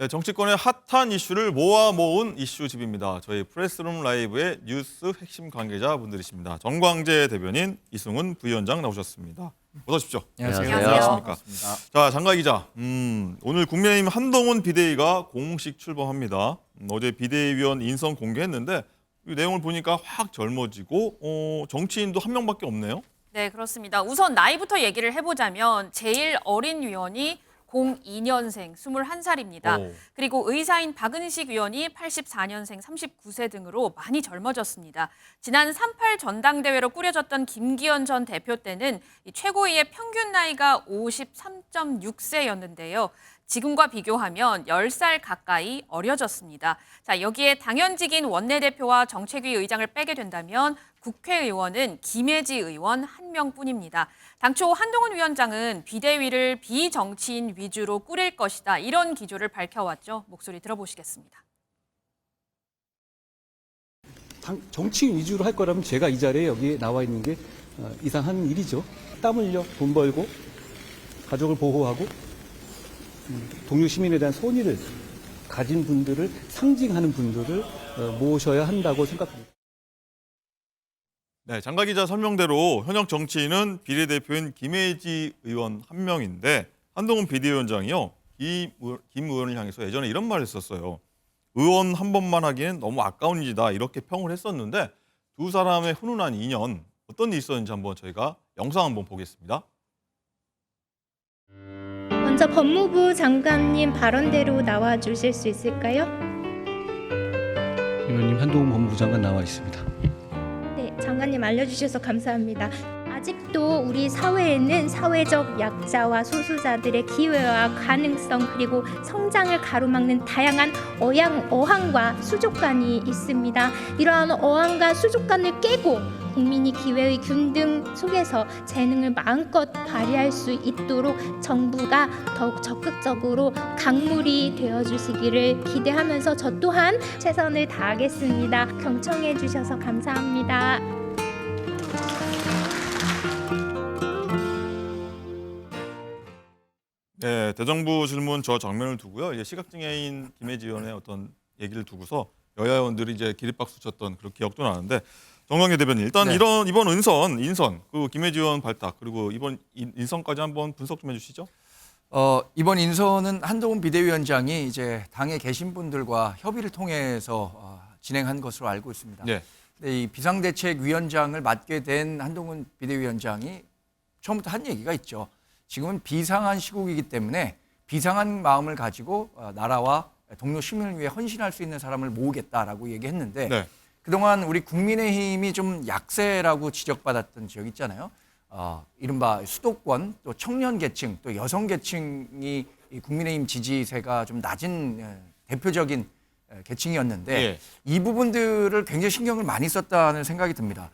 네, 정치권의 핫한 이슈를 모아 모은 이슈집입니다. 저희 프레스룸 라이브의 뉴스 핵심 관계자분들이십니다. 정광재 대변인, 이승훈 부위원장 나오셨습니다. 어서 오십시오. 안녕하세요. 안녕하십니까. 자, 장가 기자. 오늘 국민의힘 한동훈 비대위가 공식 출범합니다. 어제 비대위원 인선 공개했는데 이 내용을 보니까 확 젊어지고 정치인도 한 명밖에 없네요. 네, 그렇습니다. 우선 나이부터 얘기를 해보자면 제일 어린 위원이 02년생 21살입니다. 오. 그리고 의사인 박은식 위원이 84년생 39세 등으로 많이 젊어졌습니다. 지난 3.8 전당대회로 꾸려졌던 김기현 전 대표 때는 최고위의 평균 나이가 53.6세였는데요. 지금과 비교하면 10살 가까이 어려졌습니다. 자, 여기에 당연직인 원내대표와 정책위 의장을 빼게 된다면 국회의원은 김혜지 의원 1명뿐입니다. 당초 한동훈 위원장은 비대위를 비정치인 위주로 꾸릴 것이다. 이런 기조를 밝혀왔죠. 목소리 들어보시겠습니다. 정치인 위주로 할 거라면 제가 이 자리에 여기 나와 있는 게 이상한 일이죠. 땀 흘려 돈 벌고 가족을 보호하고 동료 시민에 대한 선의를 가진 분들을 상징하는 분들을 모셔야 한다고 생각합니다. 네, 장가 기자 설명대로 현역 정치인은 비례대표인 김혜지 의원 1명인데 한동훈 비대위원장이요. 김 의원을 향해서 예전에 이런 말을 했었어요. 의원 한 번만 하기엔 너무 아까운 일이다 이렇게 평을 했었는데 두 사람의 훈훈한 인연 어떤 일이 있었는지 한번 저희가 영상 한번 보겠습니다. 먼저 법무부 장관님 발언대로 나와 주실 수 있을까요? 의원님 한동훈 법무부 장관 나와 있습니다. 네, 장관님 알려주셔서 감사합니다. 아직도 우리 사회에는 사회적 약자와 소수자들의 기회와 가능성 그리고 성장을 가로막는 다양한 어항과 수족관이 있습니다. 이러한 어항과 수족관을 깨고 국민이 기회의 균등 속에서 재능을 마음껏 발휘할 수 있도록 정부가 더욱 적극적으로 강물이 되어주시기를 기대하면서 저 또한 최선을 다하겠습니다. 경청해 주셔서 감사합니다. 네, 대정부 질문 저 장면을 두고요. 이제 시각장애인 김혜지 의원의 어떤 얘기를 두고서 여야 의원들이 이제 기립박수 쳤던 그런 기억도 나는데 정광재 대변인 일단 네. 이번 인선 그 김혜지 의원 발탁 그리고 이번 인선까지 한번 분석 좀 해주시죠. 이번 인선은 한동훈 비대위원장이 이제 당에 계신 분들과 협의를 통해서 진행한 것으로 알고 있습니다. 네. 근데 이 비상대책위원장을 맡게 된 한동훈 비대위원장이 처음부터 한 얘기가 있죠. 지금은 비상한 시국이기 때문에 비상한 마음을 가지고 나라와 동료 시민을 위해 헌신할 수 있는 사람을 모으겠다라고 얘기했는데 네. 그동안 우리 국민의힘이 좀 약세라고 지적받았던 지역 있잖아요. 이른바 수도권 또 청년 계층 또 여성 계층이 이 국민의힘 지지세가 좀 낮은 대표적인 계층이었는데 예. 이 부분들을 굉장히 신경을 많이 썼다는 생각이 듭니다.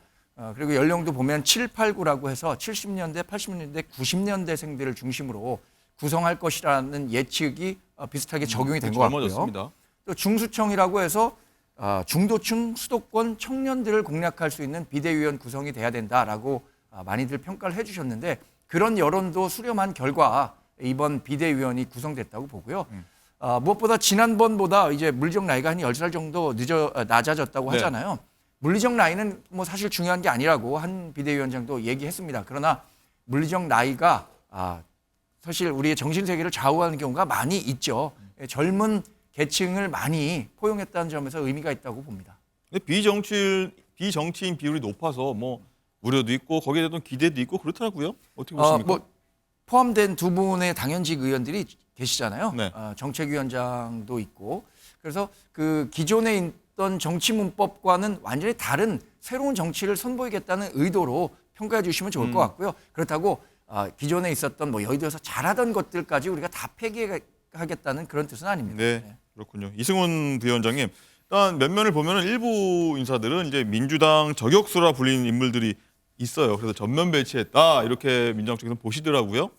그리고 연령도 보면 7, 8, 9라고 해서 70년대, 80년대, 90년대생들을 중심으로 구성할 것이라는 예측이 비슷하게 적용이 된 것 같고요. 젊어졌습니다. 또 중수청이라고 해서 중도층 수도권 청년들을 공략할 수 있는 비대위원 구성이 돼야 된다라고 많이들 평가를 해주셨는데 그런 여론도 수렴한 결과 이번 비대위원이 구성됐다고 보고요. 무엇보다 지난번보다 이제 물리적 나이가 한 10살 정도 낮아졌다고 네. 하잖아요. 물리적 나이는 뭐 사실 중요한 게 아니라고 한 비대위원장도 얘기했습니다. 그러나 물리적 나이가 사실 우리의 정신세계를 좌우하는 경우가 많이 있죠. 젊은 계층을 많이 포용했다는 점에서 의미가 있다고 봅니다. 근데 비정치인 비율이 높아서 뭐 우려도 있고 거기에 대한 기대도 있고 그렇더라고요. 어떻게 보십니까? 포함된 두 분의 당연직 의원들이 계시잖아요. 네. 정책위원장도 있고. 그래서 그 기존에 있던 정치문법과는 완전히 다른 새로운 정치를 선보이겠다는 의도로 평가해 주시면 좋을 것 같고요. 그렇다고 기존에 있었던 뭐 여의도에서 잘하던 것들까지 우리가 다 폐기하겠다는 그런 뜻은 아닙니다. 네, 그렇군요. 이승훈 부위원장님, 일단 면면을 보면 일부 인사들은 이제 민주당 저격수라 불리는 인물들이 있어요. 그래서 전면 배치했다 이렇게 민주당 쪽에서 보시더라고요.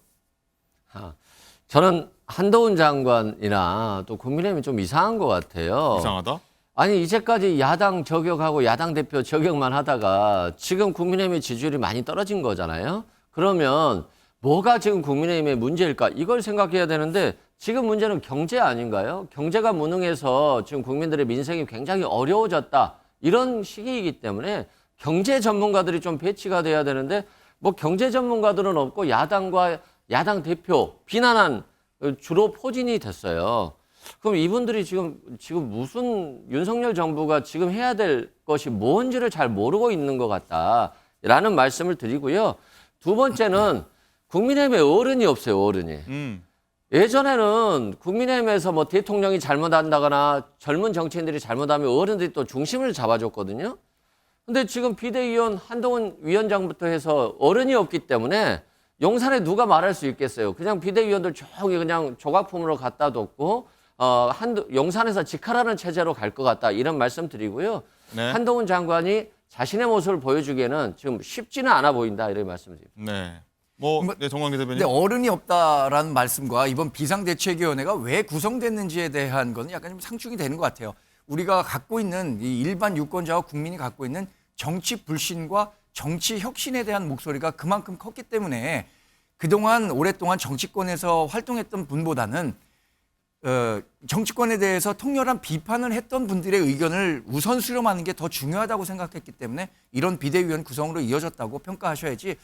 저는 한동훈 장관이나 또 국민의힘이 좀 이상한 것 같아요. 이상하다. 아니 이제까지 야당 저격하고 야당 대표 저격만 하다가 지금 국민의힘의 지지율이 많이 떨어진 거잖아요. 그러면 뭐가 지금 국민의힘의 문제일까? 이걸 생각해야 되는데 지금 문제는 경제 아닌가요? 경제가 무능해서 지금 국민들의 민생이 굉장히 어려워졌다. 이런 시기이기 때문에 경제 전문가들이 좀 배치가 돼야 되는데 뭐 경제 전문가들은 없고 야당과 야당 대표 비난한 주로 포진이 됐어요. 그럼 이분들이 지금 무슨 윤석열 정부가 지금 해야 될 것이 뭔지를 잘 모르고 있는 것 같다라는 말씀을 드리고요. 두 번째는 국민의힘에 어른이 없어요, 어른이. 예전에는 국민의힘에서 뭐 대통령이 잘못한다거나 젊은 정치인들이 잘못하면 어른들이 또 중심을 잡아줬거든요. 근데 지금 비대위원 한동훈 위원장부터 해서 어른이 없기 때문에 용산에 누가 말할 수 있겠어요. 그냥 비대위원들 조용히 그냥 조각품으로 갖다 뒀고 용산에서 직할하는 체제로 갈 것 같다. 이런 말씀 드리고요. 네. 한동훈 장관이 자신의 모습을 보여주기에는 지금 쉽지는 않아 보인다. 이런 말씀을 드립니다. 네. 네, 정광기 대변인. 근데 어른이 없다라는 말씀과 이번 비상대책위원회가 왜 구성됐는지에 대한 건 약간 좀 상충이 되는 것 같아요. 우리가 갖고 있는 이 일반 유권자와 국민이 갖고 있는 정치 불신과 정치 혁신에 대한 목소리가 그만큼 컸기 때문에 그동안 오랫동안 정치권에서 활동했던 분보다는 정치권에 대해서 통렬한 비판을 했던 분들의 의견을 우선 수렴하는 게 더 중요하다고 생각했기 때문에 이런 비대위원 구성으로 이어졌다고 평가하셔야지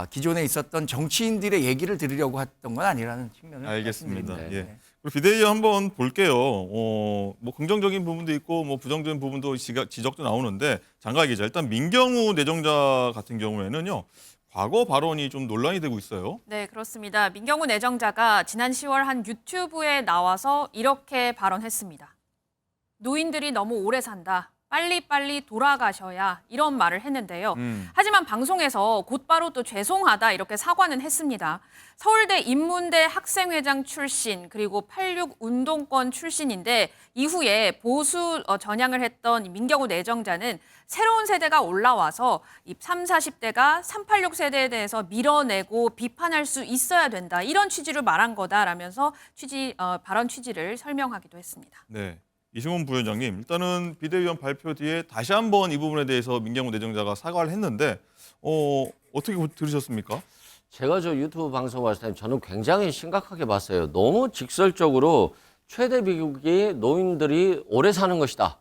기존에 있었던 정치인들의 얘기를 들으려고 했던 건 아니라는 측면을 알겠습니다. 말씀드립니다. 예. 네. 그리고 비대위원 한번 볼게요. 뭐 긍정적인 부분도 있고 뭐 부정적인 부분도 지적도 나오는데 장관 기자, 일단 민경우 내정자 같은 경우에는요. 과거 발언이 좀 논란이 되고 있어요. 네, 그렇습니다. 민경우 내정자가 지난 10월 한 유튜브에 나와서 이렇게 발언했습니다. 노인들이 너무 오래 산다. 빨리빨리 돌아가셔야, 이런 말을 했는데요. 하지만 방송에서 곧바로 또 죄송하다 이렇게 사과는 했습니다. 서울대 인문대 학생회장 출신 그리고 86 운동권 출신인데 이후에 보수 전향을 했던 민경우 내정자는 새로운 세대가 올라와서 이 30, 40대가 386 세대에 대해서 밀어내고 비판할 수 있어야 된다. 이런 취지를 말한 거다라면서 발언 취지를 설명하기도 했습니다. 네. 이승훈 부위원장님, 일단은 비대위원 발표 뒤에 다시 한번 이 부분에 대해서 민경우 내정자가 사과를 했는데 어떻게 들으셨습니까? 제가 저 유튜브 방송 봤을 때 저는 굉장히 심각하게 봤어요. 너무 직설적으로 최대 비극이 노인들이 오래 사는 것이다.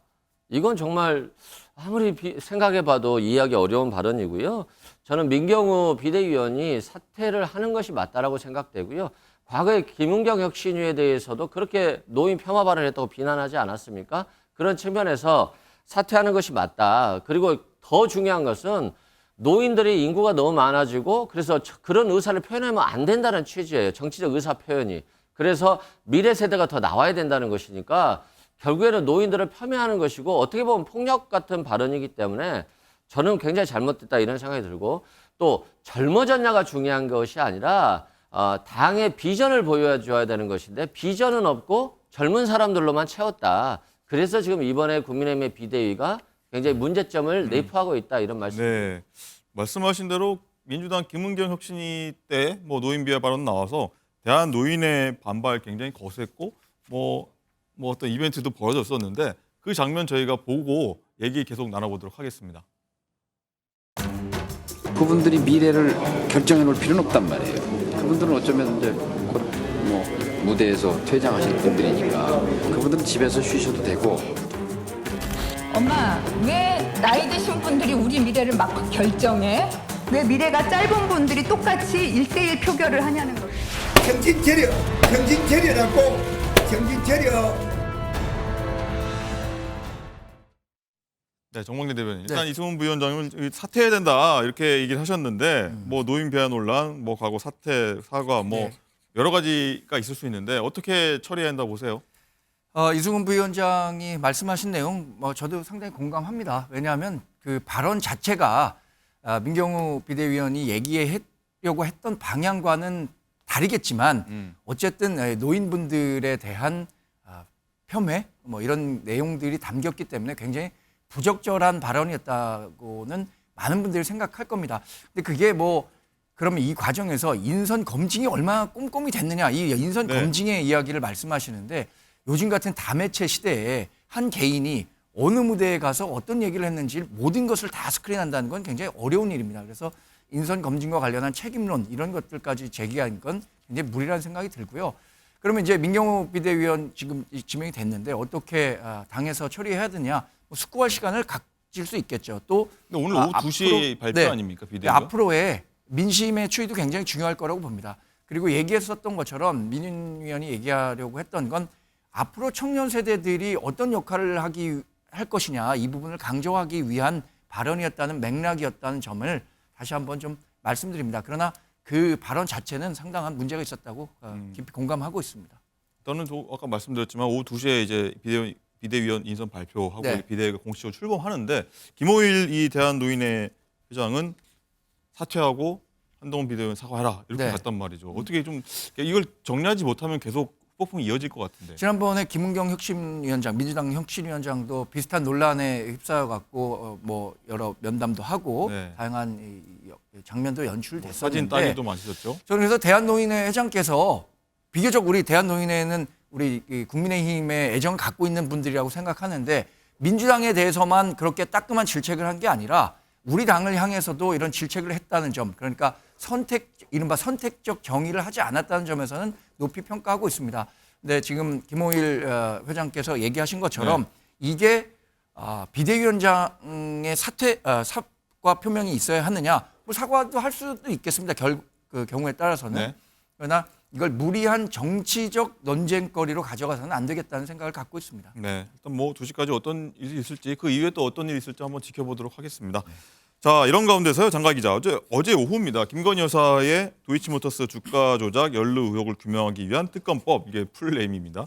이건 정말 아무리 생각해봐도 이해하기 어려운 발언이고요. 저는 민경우 비대위원이 사퇴를 하는 것이 맞다라고 생각되고요. 과거에 김은경 혁신위에 대해서도 그렇게 노인 폄하 발언을 했다고 비난하지 않았습니까? 그런 측면에서 사퇴하는 것이 맞다. 그리고 더 중요한 것은 노인들이 인구가 너무 많아지고 그래서 그런 의사를 표현하면 안 된다는 취지예요. 정치적 의사 표현이. 그래서 미래 세대가 더 나와야 된다는 것이니까 결국에는 노인들을 폄훼하는 것이고 어떻게 보면 폭력 같은 발언이기 때문에 저는 굉장히 잘못됐다 이런 생각이 들고 또 젊어졌냐가 중요한 것이 아니라 당의 비전을 보여줘야 되는 것인데 비전은 없고 젊은 사람들로만 채웠다. 그래서 지금 이번에 국민의힘의 비대위가 굉장히 문제점을 내포하고 있다 이런 말씀입니다. 네. 말씀하신 대로 민주당 김은경 혁신위 때 뭐 노인 비하 발언 나와서 대한 노인의 반발 굉장히 거셌고 뭐 어떤 이벤트도 벌어졌었는데 그 장면 저희가 보고 얘기 계속 나눠보도록 하겠습니다. 그분들이 미래를 결정해 놓을 필요는 없단 말이에요. 그분들은 어쩌면 이제 곧 뭐 무대에서 퇴장하실 분들이니까 그분들은 집에서 쉬셔도 되고. 엄마, 왜 나이 드신 분들이 우리 미래를 막 결정해? 왜 미래가 짧은 분들이 똑같이 1대1 표결을 하냐는 거예요. 정신 차려라고, 정신 차려. 네, 정광래 대변인. 일단 이승훈 부위원장은 사퇴해야 된다 이렇게 얘기를 하셨는데 뭐 노인 비하 논란, 뭐 과거 사퇴, 사과 뭐 여러 가지가 있을 수 있는데 어떻게 처리해야 한다고 보세요? 이승훈 부위원장이 말씀하신 내용 저도 상당히 공감합니다. 왜냐하면 그 발언 자체가 민경우 비대위원이 얘기하려고 했던 방향과는 다르겠지만 어쨌든 노인분들에 대한 폄훼 뭐 이런 내용들이 담겼기 때문에 굉장히 부적절한 발언이었다고는 많은 분들이 생각할 겁니다. 근데 그게 그러면 이 과정에서 인선 검증이 얼마나 꼼꼼히 됐느냐 이 인선 검증의 이야기를 말씀하시는데 요즘 같은 다매체 시대에 한 개인이 어느 무대에 가서 어떤 얘기를 했는지 모든 것을 다 스크린한다는 건 굉장히 어려운 일입니다. 그래서 인선 검증과 관련한 책임론 이런 것들까지 제기한 건 굉장히 무리라는 생각이 들고요. 그러면 이제 민경호 비대위원 지금 지명이 됐는데 어떻게 당에서 처리해야 되냐? 뭐 숙고할 시간을 가질 수 있겠죠. 또 근데 오늘 오후 2시에 발표 네. 아닙니까, 비대위가? 앞으로의 민심의 추이도 굉장히 중요할 거라고 봅니다. 그리고 얘기했었던 것처럼 민윤 위원이 얘기하려고 했던 건 앞으로 청년 세대들이 어떤 역할을 할 것이냐 이 부분을 강조하기 위한 발언이었다는 맥락이었다는 점을 다시 한번 좀 말씀드립니다. 그러나 그 발언 자체는 상당한 문제가 있었다고 깊이 공감하고 있습니다. 일단은 아까 말씀드렸지만 오후 2시에 이제 비대위원 인선 발표하고 네. 비대위가 공식적으로 출범하는데 김호일 이 대한노인회 회장은 사퇴하고 한동훈 비대위원 사과하라 이렇게 네. 갔단 말이죠. 어떻게 좀 이걸 정리하지 못하면 계속 폭풍이 이어질 것 같은데. 지난번에 김은경 혁신위원장, 민주당 혁신위원장도 비슷한 논란에 휩싸여 갖고 뭐 여러 면담도 하고 네. 다양한 장면도 연출됐었는데 사진 따기도 많으셨죠. 저는 그래서 대한노인회 회장께서 비교적 우리 대한노인회는 우리 이 국민의힘에 애정을 갖고 있는 분들이라고 생각하는데 민주당에 대해서만 그렇게 따끔한 질책을 한 게 아니라 우리 당을 향해서도 이런 질책을 했다는 점, 그러니까 이른바 선택적 정의를 하지 않았다는 점에서는 높이 평가하고 있습니다. 근데 지금 김호일 회장께서 얘기하신 것처럼 이게 비대위원장의 사과 표명이 있어야 하느냐, 뭐 사과도 할 수도 있겠습니다. 그 경우에 따라서는. 네. 그러나 이걸 무리한 정치적 논쟁거리로 가져가서는 안 되겠다는 생각을 갖고 있습니다. 네, 일단 뭐 2시까지 어떤 일이 있을지 그 이후에 또 어떤 일이 있을지 한번 지켜보도록 하겠습니다. 자, 이런 가운데서요, 장가 기자, 어제 오후입니다. 김건희 여사의 도이치모터스 주가 조작 연루 의혹을 규명하기 위한 특검법, 이게 풀네임입니다.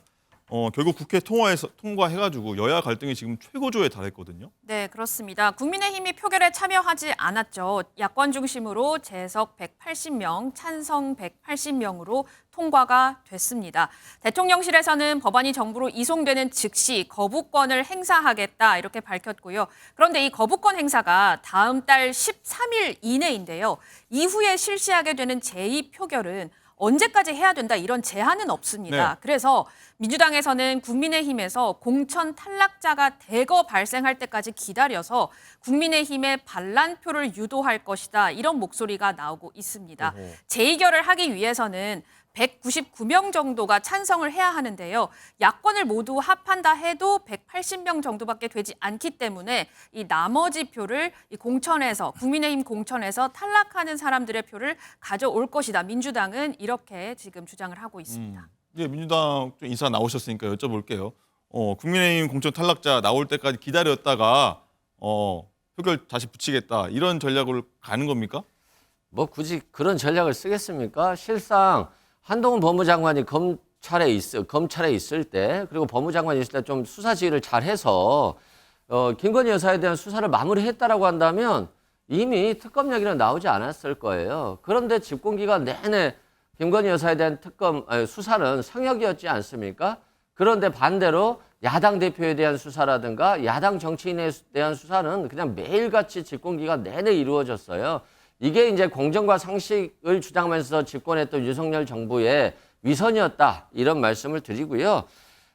결국 국회 통과해가지고 여야 갈등이 지금 최고조에 달했거든요. 네, 그렇습니다. 국민의힘이 표결에 참여하지 않았죠. 야권 중심으로 재석 180명, 찬성 180명으로 통과가 됐습니다. 대통령실에서는 법안이 정부로 이송되는 즉시 거부권을 행사하겠다 이렇게 밝혔고요. 그런데 이 거부권 행사가 다음 달 13일 이내인데요. 이후에 실시하게 되는 제2표결은 언제까지 해야 된다 이런 제한은 없습니다. 네. 그래서 민주당에서는 국민의힘에서 공천 탈락자가 대거 발생할 때까지 기다려서 국민의힘의 반란표를 유도할 것이다 이런 목소리가 나오고 있습니다. 어허. 재의결을 하기 위해서는 199명 정도가 찬성을 해야 하는데요. 야권을 모두 합한다 해도 180명 정도밖에 되지 않기 때문에 이 나머지 표를 이 공천에서 국민의힘 공천에서 탈락하는 사람들의 표를 가져올 것이다. 민주당은 이렇게 지금 주장을 하고 있습니다. 이제 민주당 좀 인사 나오셨으니까 여쭤볼게요. 국민의힘 공천 탈락자 나올 때까지 기다렸다가 표결 다시 붙이겠다 이런 전략을 가는 겁니까? 뭐 굳이 그런 전략을 쓰겠습니까? 실상 한동훈 법무장관이 검찰에 있을 때, 그리고 법무장관이 있을 때 좀 수사 지휘를 잘해서 김건희 여사에 대한 수사를 마무리했다라고 한다면 이미 특검 얘기는 나오지 않았을 거예요. 그런데 집권기간 내내 김건희 여사에 대한 수사는 성역이었지 않습니까? 그런데 반대로 야당 대표에 대한 수사라든가 야당 정치인에 대한 수사는 그냥 매일같이 집권기간 내내 이루어졌어요. 이게 이제 공정과 상식을 주장하면서 집권했던 윤석열 정부의 위선이었다 이런 말씀을 드리고요.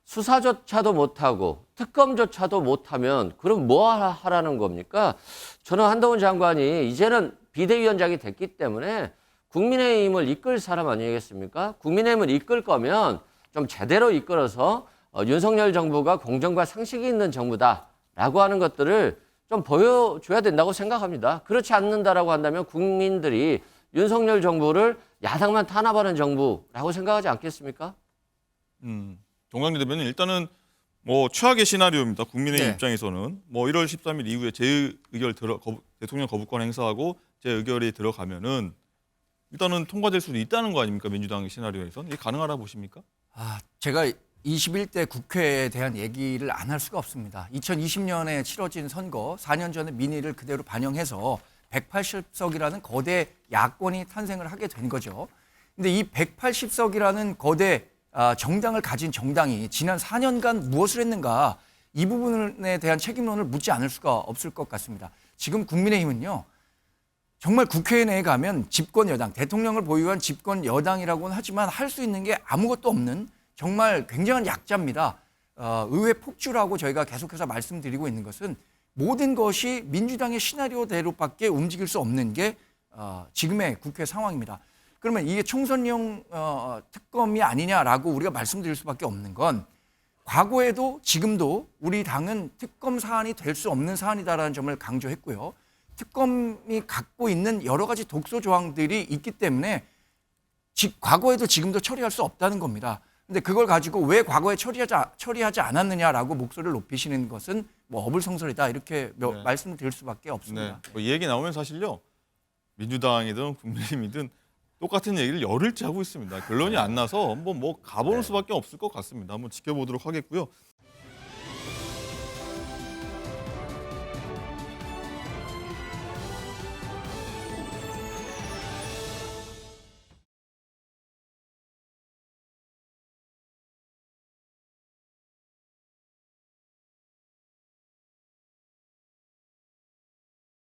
수사조차도 못하고 특검조차도 못하면 그럼 뭐 하라는 겁니까? 저는 한동훈 장관이 이제는 비대위원장이 됐기 때문에 국민의힘을 이끌 사람 아니겠습니까? 국민의힘을 이끌 거면 좀 제대로 이끌어서 윤석열 정부가 공정과 상식이 있는 정부다라고 하는 것들을 좀 보여줘야 된다고 생각합니다. 그렇지 않는다라고 한다면 국민들이 윤석열 정부를 야당만 탄압하는 정부라고 생각하지 않겠습니까? 정강기 대변인 일단은 뭐 최악의 시나리오입니다. 국민의힘 네. 입장에서는 뭐 1월 13일 이후에 재의결 대통령 거부권 행사하고 재의결이 들어가면은 일단은 통과될 수도 있다는 거 아닙니까? 민주당의 시나리오에서는 이게 가능하다 보십니까? 제가 21대 국회에 대한 얘기를 안 할 수가 없습니다. 2020년에 치러진 선거, 4년 전에 민의를 그대로 반영해서 180석이라는 거대 야권이 탄생을 하게 된 거죠. 근데 이 180석이라는 거대 정당을 가진 정당이 지난 4년간 무엇을 했는가, 이 부분에 대한 책임론을 묻지 않을 수가 없을 것 같습니다. 지금 국민의힘은요, 정말 국회 내에 가면 집권 여당, 대통령을 보유한 집권 여당이라고는 하지만 할 수 있는 게 아무것도 없는 정말 굉장한 약자입니다. 의회 폭주라고 저희가 계속해서 말씀드리고 있는 것은 모든 것이 민주당의 시나리오대로밖에 움직일 수 없는 게 지금의 국회 상황입니다. 그러면 이게 총선용 특검이 아니냐라고 우리가 말씀드릴 수밖에 없는 건 과거에도 지금도 우리 당은 특검 사안이 될 수 없는 사안이다라는 점을 강조했고요. 특검이 갖고 있는 여러 가지 독소 조항들이 있기 때문에 과거에도 지금도 처리할 수 없다는 겁니다. 근데 그걸 가지고 왜 과거에 처리하지 않았느냐라고 목소리를 높이시는 것은 뭐 어불성설이다 이렇게 네. 말씀을 드릴 수밖에 네. 없습니다. 뭐이 얘기 나오면 사실요. 민주당이든 국민의힘이든 똑같은 얘기를 열흘째 하고 있습니다. 결론이 안 나서 한번 뭐 가보는 수밖에 없을 것 같습니다. 한번 지켜보도록 하겠고요.